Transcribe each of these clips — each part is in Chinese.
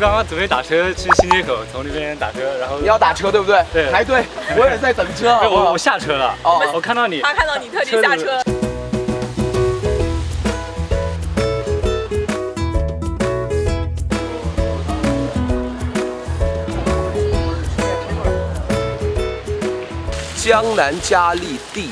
刚刚准备打车去新街口，从那边打车，然后你要打车对不对？对，排队，我也在等车。我下车了。哦，我看到你，他看到你特地下车。江南嘉利地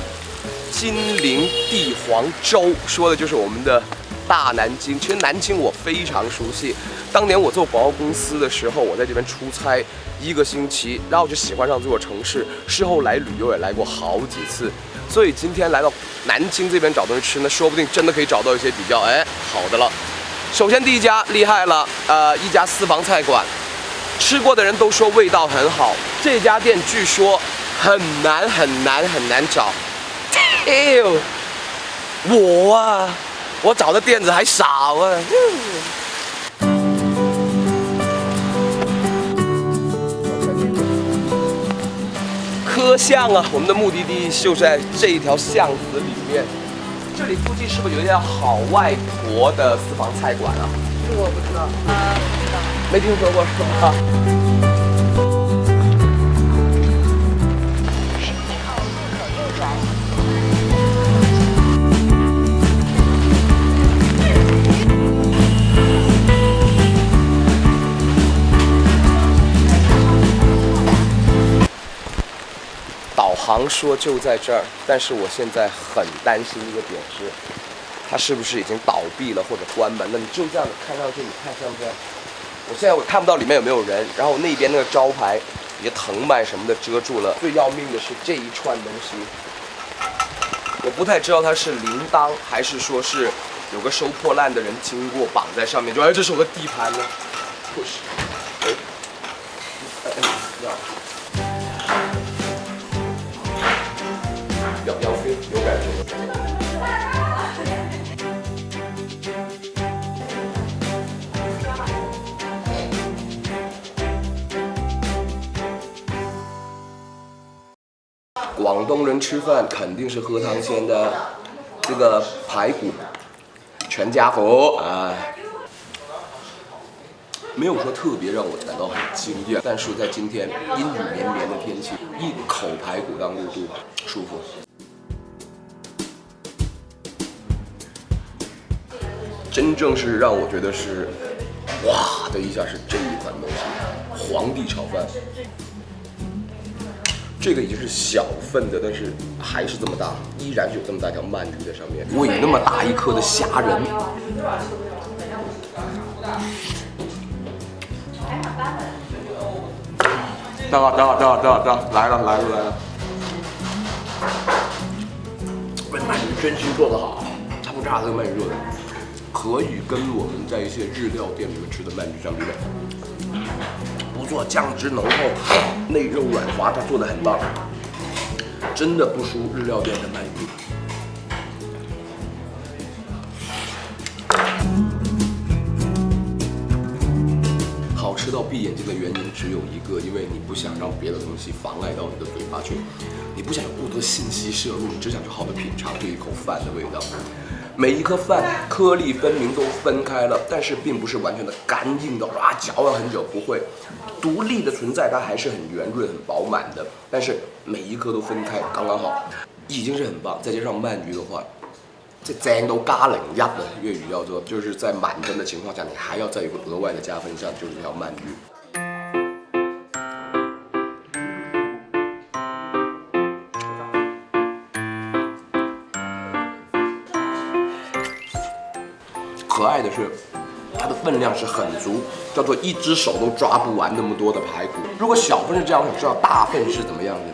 金陵帝皇粥，说的就是我们的大南京。其实南京我非常熟悉，当年我做广告公司的时候，我在这边出差1个星期，然后我就喜欢上这座城市。事后来旅游也来过好几次，所以今天来到南京这边找东西吃呢，说不定真的可以找到一些比较好的了。首先第一家厉害了，一家私房菜馆，吃过的人都说味道很好。这家店据说很难找。哎呦，我找的店子还少啊。科巷啊，我们的目的地就在这一条巷子里面。这里附近是不是有一家好外国的私房菜馆啊？这个我不知道。不知道。没听说过是吧？导航说就在这儿，但是我现在很担心一个点是，它是不是已经倒闭了或者关门了？你就这样子看上去，你看像不像？我看不到里面有没有人，然后那边那个招牌，一些藤蔓什么的遮住了。最要命的是这一串东西，我不太知道它是铃铛还是说是有个收破烂的人经过绑在上面，就这是我的地盘呢。不是，要飞有感觉。广东人吃饭肯定是喝汤先的，这个排骨全家福啊，没有说特别让我感到很惊艳，但是在今天阴雨绵绵的天气，一口排骨当入肚，舒服。真正是让我觉得是哇的一下是这一款东西，皇帝炒饭。这个已经是小份的，但是还是这么大，依然是有这么大条鳗鱼在上面，喂那么大一颗的虾仁。来了！这鳗鱼真心做得好，他们炸这个鳗鱼做的，可以跟我们在一些日料店里面吃的鳗鱼相比的。不错，酱汁浓厚，内肉软滑，它做的很棒，真的不输日料店的鳗鱼。好吃到闭眼睛的原因只有一个，因为你不想让别的东西妨碍到你的嘴巴去，你不想有过多的信息摄入，你只想去好的品尝这一口饭的味道。每一颗饭颗粒分明都分开了，但是并不是完全的干硬的，哇，嚼了很久，不会，独立的存在，它还是很圆润、很饱满的。但是每一颗都分开，刚刚好，已经是很棒。再加上鳗鱼的话，这正到加零一啊，粤语叫做，就是在满分的情况下，你还要再有个额外的加分项，就是这条鳗鱼。可爱的是，它的分量是很足，叫做一只手都抓不完那么多的排骨。如果小份是这样，我想知道大份是怎么样的。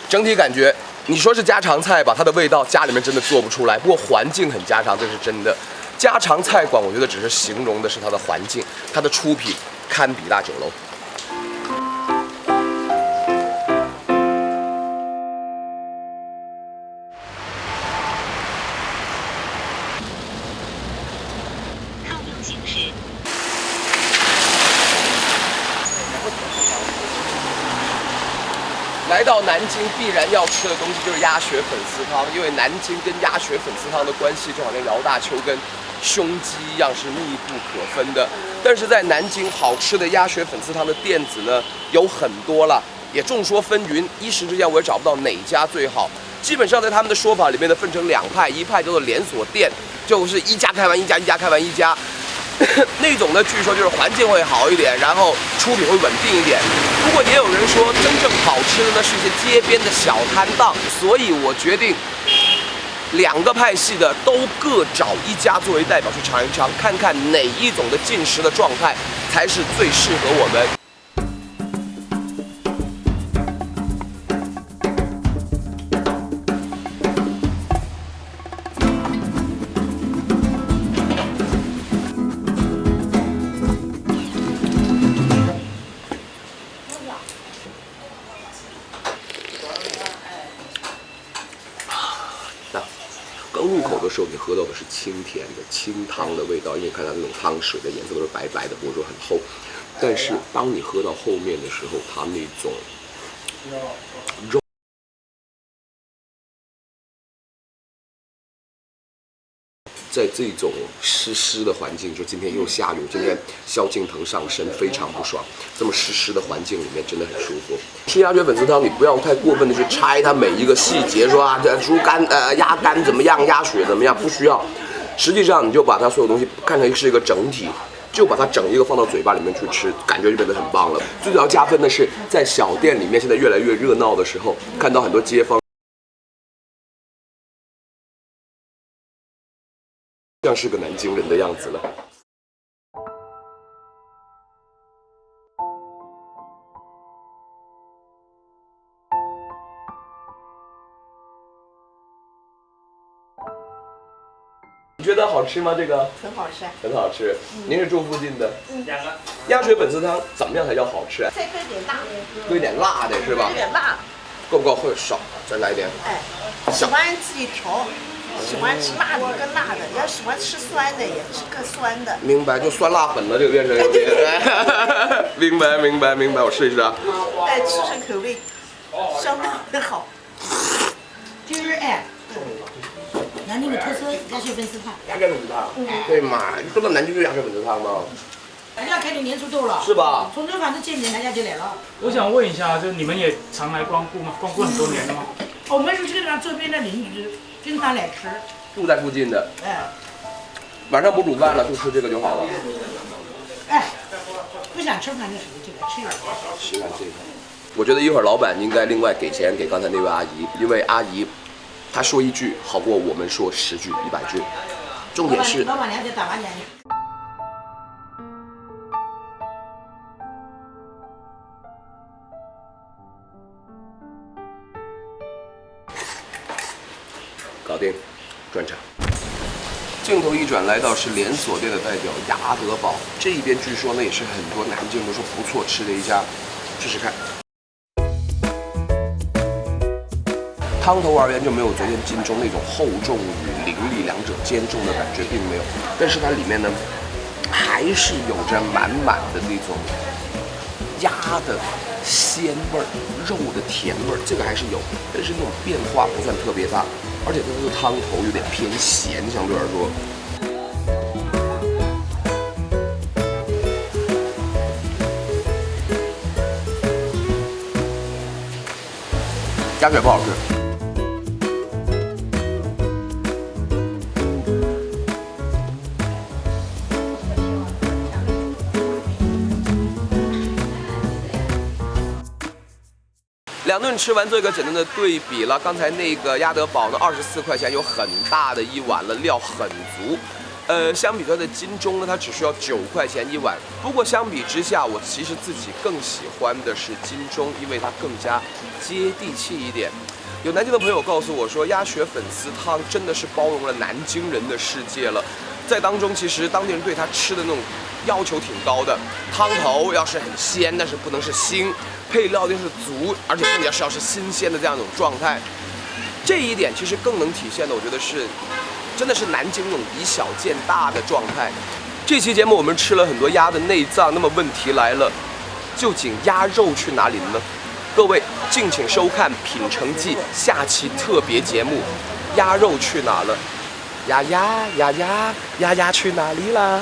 整体感觉，你说是家常菜吧，它的味道家里面真的做不出来。不过环境很家常，这是真的。家常菜馆，我觉得只是形容的是它的环境，它的出品堪比大酒楼。来到南京必然要吃的东西就是鸭血粉丝汤，因为南京跟鸭血粉丝汤的关系就好像姚大秋跟胸肌一样是密不可分的。但是在南京好吃的鸭血粉丝汤的店子呢有很多了，也众说纷纭，一时之间我也找不到哪家最好。基本上在他们的说法里面呢分成2派，一派叫做连锁店，就是一家开完一家，一家开完一家。那种呢，据说就是环境会好一点，然后出品会稳定一点。不过也有人说，真正好吃的呢是一些街边的小摊档。所以我决定2个派系的都各找一家作为代表去尝一尝，看看哪一种的进食的状态才是最适合我们。刚入口的时候，你喝到的是清甜的清汤的味道，因为看它那种汤水的颜色都是白白的，或者说很厚。但是当你喝到后面的时候，它那种肉在这种湿的环境，就今天又下雨，今天萧敬腾上身非常不爽，这么湿的环境里面真的很舒服。吃鸭血粉丝汤，你不要太过分的去拆它每一个细节，说啊，这猪肝鸭肝怎么样，鸭血怎么样，不需要。实际上你就把它所有东西看成是一个整体，就把它整一个放到嘴巴里面去吃，感觉就变得很棒了。最主要加分的是，在小店里面现在越来越热闹的时候，看到很多街坊像是个南京人的样子了。你觉得好吃吗？这个很好吃，很好吃。您是住附近的？鸭血粉丝汤怎么样才叫好吃？再搁一点辣，搁一点辣的是吧？有点辣，够不够？会少，再来一点。哎，喜欢自己调，喜欢吃辣的更辣的，要喜欢吃酸的也吃更酸的。明白，就酸辣粉了，这个变成有点。明白，我试一试啊。哎，吃成口味，相当的好。就是南京的特色鸭血粉丝汤。鸭血粉丝汤，对嘛？你说到南京就鸭血粉丝汤吗？人家开的年数多了，是吧？从这反正见面大家就来了。我想问一下，就是你们也常来光顾吗？光顾很多年了吗？我们是基本上周边的邻居经常来吃。住在附近的，哎，晚上不煮饭了，就吃这个就好了。哎，不想吃饭的时候就来吃一点。喜欢这个。我觉得一会儿老板应该另外给钱给刚才那位阿姨，因为阿姨她说一句好过我们说10句100句。重点是老板娘在打麻将呢。搞定，转场。镜头一转，来到是连锁店的代表鸭德堡，这一边据说呢也是很多南京都说不错吃的一家，试试看。汤头而言就没有昨天金钟那种厚重与凌厉两者兼重的感觉，并没有，但是它里面呢还是有着满满的那种鸭的鲜味儿、肉的甜味儿，这个还是有，但是那种变化不算特别大，而且它这个汤头有点偏咸，相对而说。鸭血不好吃。2顿吃完做一个简单的对比了，刚才那个鸭德堡呢，24块钱有很大的一碗了，料很足。相比它的金钟呢，它只需要9块钱一碗。不过相比之下，我其实自己更喜欢的是金钟，因为它更加接地气一点。有南京的朋友告诉我说，鸭血粉丝汤真的是包容了南京人的世界了。在当中，其实当地人对它吃的那种要求挺高的，汤头要是很鲜，但是不能是腥，配料就是足，而且更加是要是新鲜的这样一种状态。这一点其实更能体现的，我觉得是，真的是南京那种以小见大的状态。这期节目我们吃了很多鸭的内脏，那么问题来了，究竟鸭肉去哪里了呢？各位敬请收看《品城记》下期特别节目，鸭肉去哪了？丫丫去哪里啦？